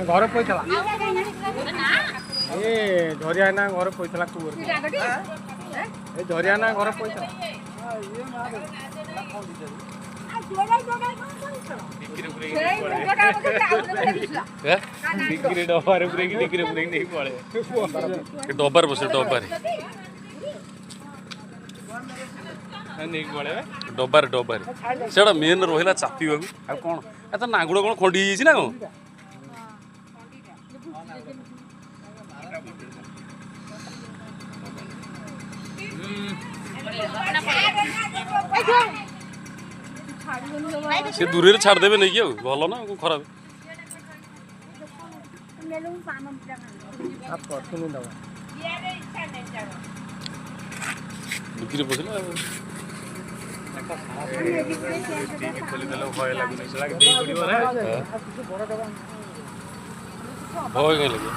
घर पैसा ए झरिया ना घर पैसा झरिया ना घर पैसा डबार बस डबार डबार डबार से मेन रहा चापी आ कौन तो नागुड़ कौन खंडी ना कौन से दूर छाड़ देवे नहीं कि भल ना खराब बिक्री पसला भय कहीं लगे